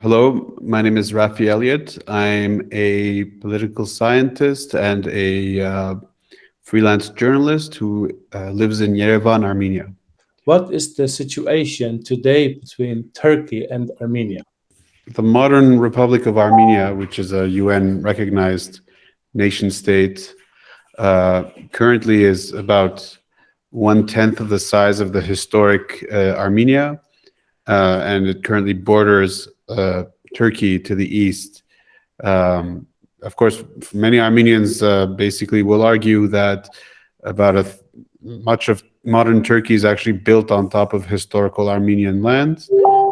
Hello, my name is Raffi Elliot. I'm a political scientist and a freelance journalist who lives in Yerevan, Armenia. What is the situation today between Turkey and Armenia? The modern Republic of Armenia, which is a UN-recognized nation state, currently is about 1/10 of the size of the historic Armenia, and it currently borders Turkey to the east. Of course, many Armenians basically will argue that much of modern Turkey is actually built on top of historical Armenian lands,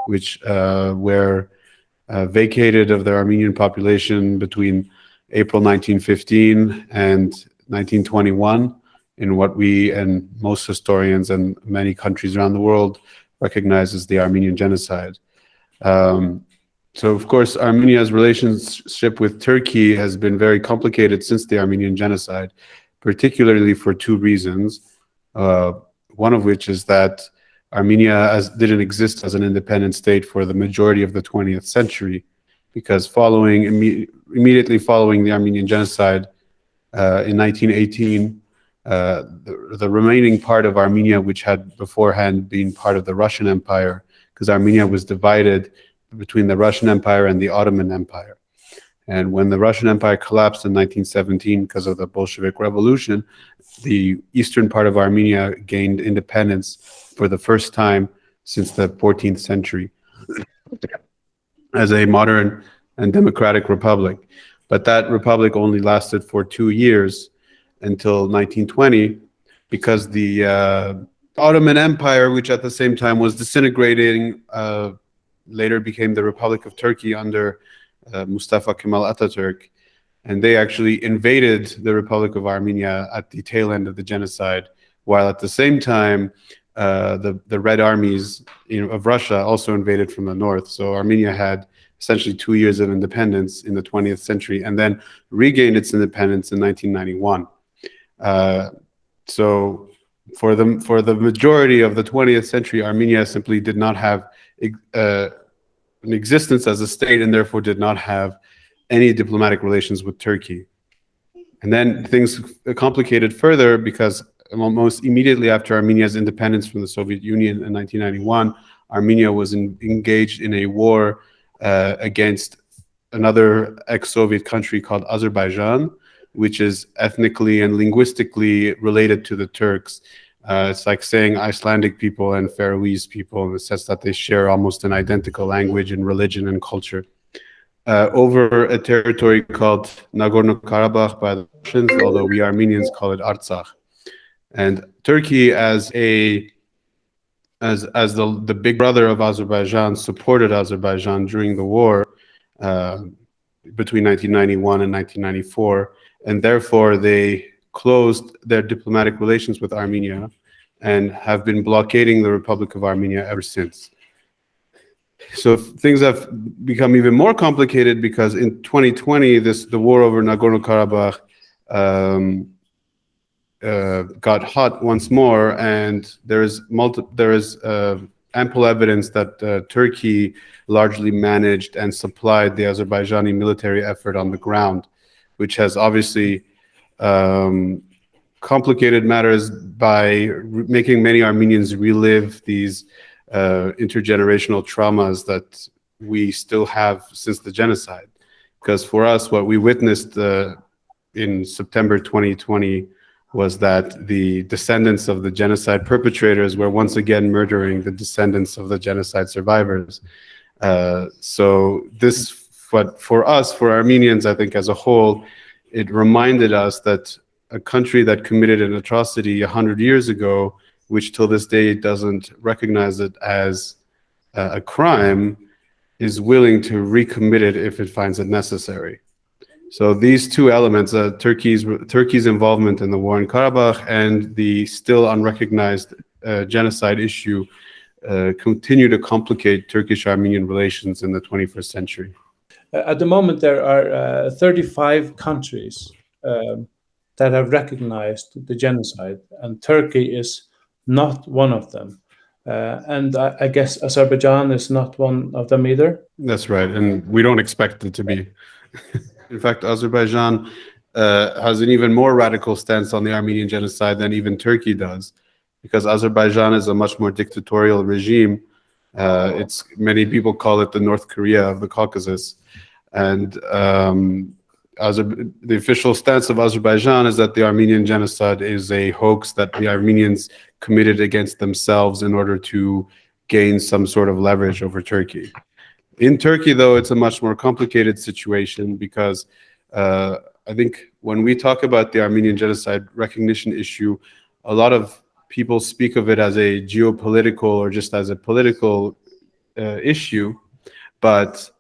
which were vacated of their Armenian population between April 1915 and 1921 in what we and most historians and many countries around the world recognize as the Armenian genocide. So, of course, Armenia's relationship with Turkey has been very complicated since the Armenian genocide, particularly for two reasons. One of which is that Armenia didn't exist as an independent state for the majority of the 20th century, because immediately following the Armenian genocide in 1918, the remaining part of Armenia, which had beforehand been part of the Russian Empire, because Armenia was divided between the Russian Empire and the Ottoman Empire. And when the Russian Empire collapsed in 1917 because of the Bolshevik Revolution, the eastern part of Armenia gained independence for the first time since the 14th century as a modern and democratic republic. But that republic only lasted for 2 years until 1920, because the Ottoman Empire, which at the same time was disintegrating, later became the Republic of Turkey under Mustafa Kemal Atatürk, and they actually invaded the Republic of Armenia at the tail end of the genocide, while at the same time the Red Armies of Russia also invaded from the north. So Armenia had essentially 2 years of independence in the 20th century, and then regained its independence in 1991. So for the majority of the 20th century, Armenia simply did not have an existence as a state, and therefore did not have any diplomatic relations with Turkey. And then things complicated further, because almost immediately after Armenia's independence from the Soviet Union in 1991, Armenia was engaged in a war against another ex-Soviet country called Azerbaijan, which is ethnically and linguistically related to the Turks. It's like saying Icelandic people and Faroese people, in the sense that they share almost an identical language and religion and culture, over a territory called Nagorno-Karabakh by the Russians, although we Armenians call it Artsakh. And Turkey, as the big brother of Azerbaijan, supported Azerbaijan during the war between 1991 and 1994, and therefore they closed their diplomatic relations with Armenia and have been blockading the Republic of Armenia ever since. So things have become even more complicated, because in 2020, the war over Nagorno-Karabakh got hot once more, and there is ample evidence that Turkey largely managed and supplied the Azerbaijani military effort on the ground, which has obviously complicated matters by making many Armenians relive these intergenerational traumas that we still have since the genocide. Because for us, what we witnessed in September 2020 was that the descendants of the genocide perpetrators were once again murdering the descendants of the genocide survivors. So for us, for Armenians, I think as a whole, it reminded us that a country that committed an atrocity 100 years ago, which till this day doesn't recognize it as a crime, is willing to recommit it if it finds it necessary. So these two elements, Turkey's involvement in the war in Karabakh and the still unrecognized genocide issue, continue to complicate Turkish-Armenian relations in the 21st century. At the moment, there are 35 countries that have recognized the genocide, and Turkey is not one of them. And I guess Azerbaijan is not one of them either. That's right, and we don't expect it to be. In fact, Azerbaijan has an even more radical stance on the Armenian genocide than even Turkey does, because Azerbaijan is a much more dictatorial regime. Many people call it the North Korea of the Caucasus, and the official stance of Azerbaijan is that the Armenian genocide is a hoax that the Armenians committed against themselves in order to gain some sort of leverage over Turkey. In Turkey, though, it's a much more complicated situation, because I think when we talk about the Armenian genocide recognition issue, a lot of people speak of it as a geopolitical or just as a political issue, but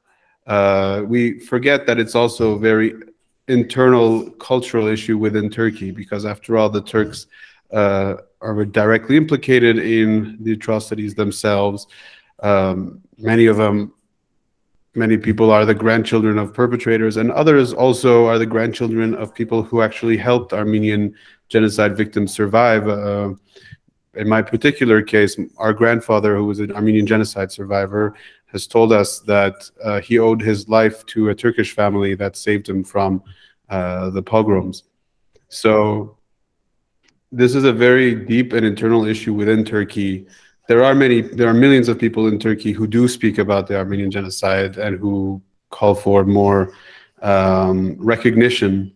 we forget that it's also a very internal cultural issue within Turkey, because after all, the Turks are directly implicated in the atrocities themselves. Many people are the grandchildren of perpetrators, and others also are the grandchildren of people who actually helped Armenian genocide victims survive. In my particular case, our grandfather, who was an Armenian genocide survivor, has told us that he owed his life to a Turkish family that saved him from the pogroms. So this is a very deep and internal issue within Turkey. There are millions of people in Turkey who do speak about the Armenian genocide and who call for more recognition,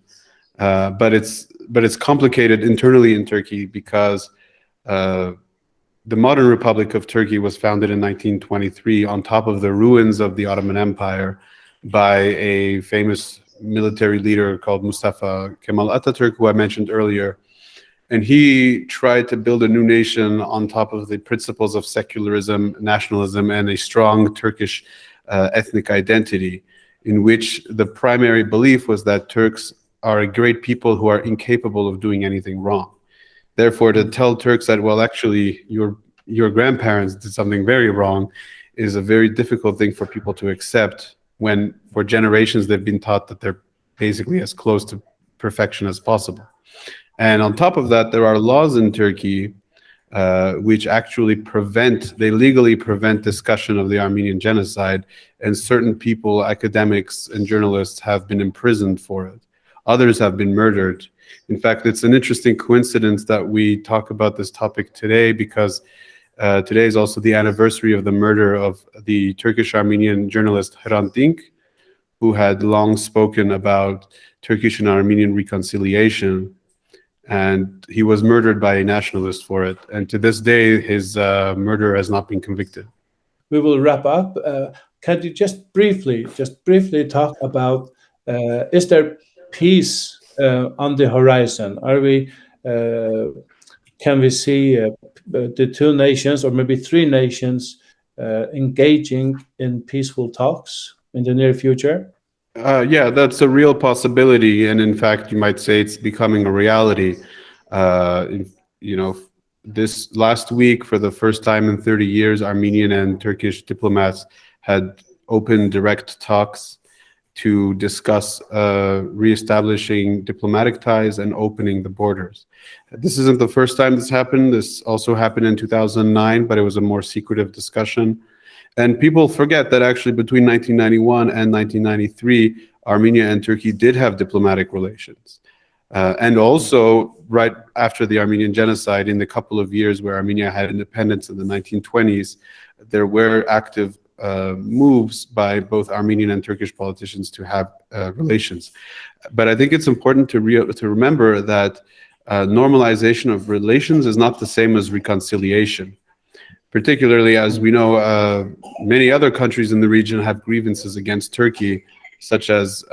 but it's complicated internally in Turkey, because the modern Republic of Turkey was founded in 1923 on top of the ruins of the Ottoman Empire by a famous military leader called Mustafa Kemal Atatürk, who I mentioned earlier. And he tried to build a new nation on top of the principles of secularism, nationalism, and a strong Turkish ethnic identity, in which the primary belief was that Turks are a great people who are incapable of doing anything wrong. Therefore, to tell Turks that, well, actually, your grandparents did something very wrong, is a very difficult thing for people to accept, when for generations they've been taught that they're basically as close to perfection as possible. And on top of that, there are laws in Turkey which actually legally prevent discussion of the Armenian genocide, and certain people, academics and journalists, have been imprisoned for it. Others have been murdered. In fact, it's an interesting coincidence that we talk about this topic today, because today is also the anniversary of the murder of the Turkish-Armenian journalist Hrant Dink, who had long spoken about Turkish and Armenian reconciliation, and he was murdered by a nationalist for it. And to this day, his murderer has not been convicted. We will wrap up. Can you just briefly talk about, is there peace on the horizon? Can we see the two nations, or maybe three nations, engaging in peaceful talks in the near future? Yeah, that's a real possibility, and in fact, you might say it's becoming a reality. This last week, for the first time in 30 years, Armenian and Turkish diplomats had open, direct talks to discuss reestablishing diplomatic ties and opening the borders. This isn't the first time this happened. This also happened in 2009, but it was a more secretive discussion. And people forget that actually between 1991 and 1993, Armenia and Turkey did have diplomatic relations. And also, right after the Armenian genocide, in the couple of years where Armenia had independence in the 1920s, there were active moves by both Armenian and Turkish politicians to have relations. But I think it's important to remember that normalization of relations is not the same as reconciliation. Particularly, as we know, many other countries in the region have grievances against Turkey, such as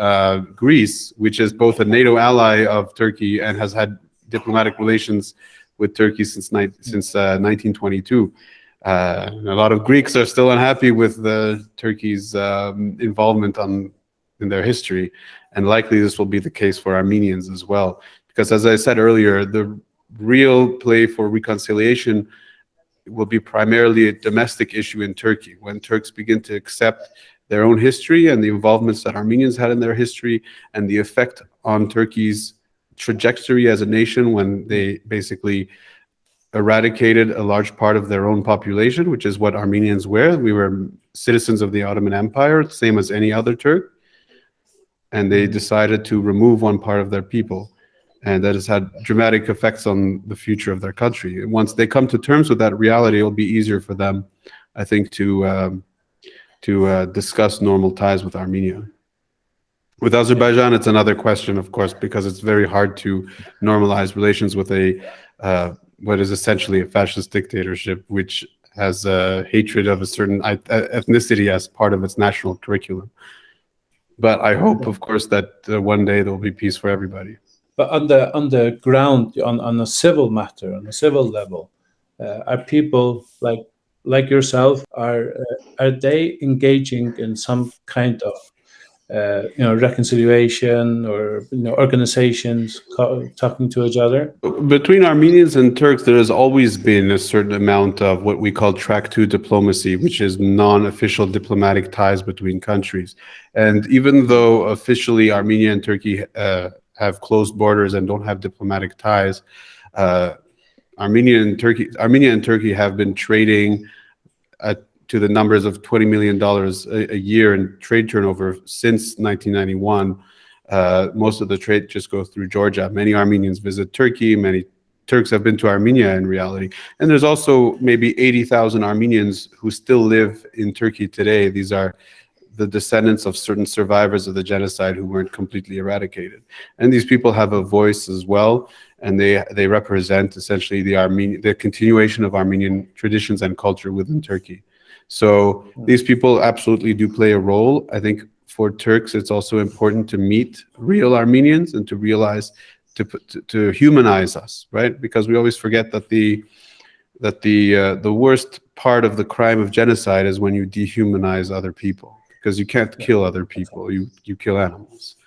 Greece, which is both a NATO ally of Turkey and has had diplomatic relations with Turkey since 1922. A lot of Greeks are still unhappy with Turkey's involvement in their history, and likely this will be the case for Armenians as well. Because, as I said earlier, the real play for reconciliation will be primarily a domestic issue in Turkey. When Turks begin to accept their own history and the involvements that Armenians had in their history, and the effect on Turkey's trajectory as a nation, when they basically eradicated a large part of their own population, which is what Armenians were. We were citizens of the Ottoman Empire, same as any other Turk. And they decided to remove one part of their people. And that has had dramatic effects on the future of their country. And once they come to terms with that reality, it'll be easier for them, I think, to discuss normal ties with Armenia. With Azerbaijan, it's another question, of course, because it's very hard to normalize relations with what is essentially a fascist dictatorship, which has a hatred of a certain ethnicity as part of its national curriculum. But I hope, of course, that one day there will be peace for everybody. But on the ground, on a civil matter, on a civil level, are people like yourself, are they engaging in some kind of reconciliation, or organizations talking to each other? Between Armenians and Turks, there has always been a certain amount of what we call track 2 diplomacy, which is non-official diplomatic ties between countries. And even though officially Armenia and Turkey have closed borders and don't have diplomatic ties, Armenia and Turkey have been trading to the numbers of $20 million a year in trade turnover since 1991. Most of the trade just goes through Georgia. Many Armenians visit Turkey. Many Turks have been to Armenia in reality. And there's also maybe 80,000 Armenians who still live in Turkey today. These are the descendants of certain survivors of the genocide who weren't completely eradicated. And these people have a voice as well, and they represent essentially the continuation of Armenian traditions and culture within Turkey. So these people absolutely do play a role. I think for Turks, it's also important to meet real Armenians and to realize, to humanize us, right? Because we always forget that the worst part of the crime of genocide is when you dehumanize other people, because you can't kill other people, you kill animals.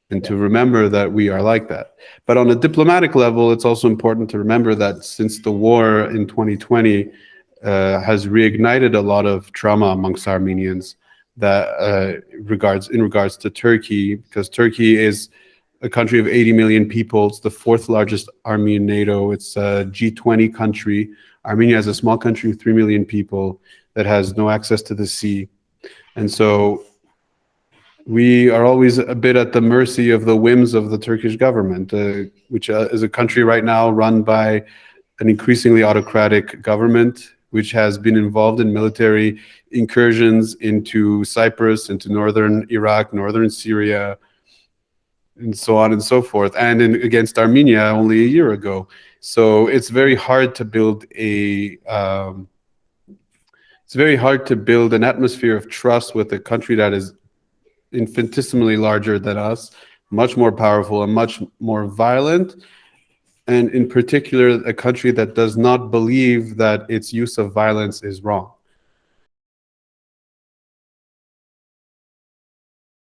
And to remember that we are like that. But on a diplomatic level, it's also important to remember that since the war in 2020 has reignited a lot of trauma amongst Armenians, that in regards to Turkey, because Turkey is a country of 80 million people. It's the 4th largest army in NATO. It's a G20 country. Armenia is a small country with 3 million people that has no access to the sea. And so we are always a bit at the mercy of the whims of the Turkish government, which is a country right now run by an increasingly autocratic government, which has been involved in military incursions into Cyprus, into northern Iraq, northern Syria, and so on and so forth, and against Armenia only a year ago. So it's very hard to build an atmosphere of trust with a country that is infinitesimally larger than us, much more powerful and much more violent, and in particular, a country that does not believe that its use of violence is wrong.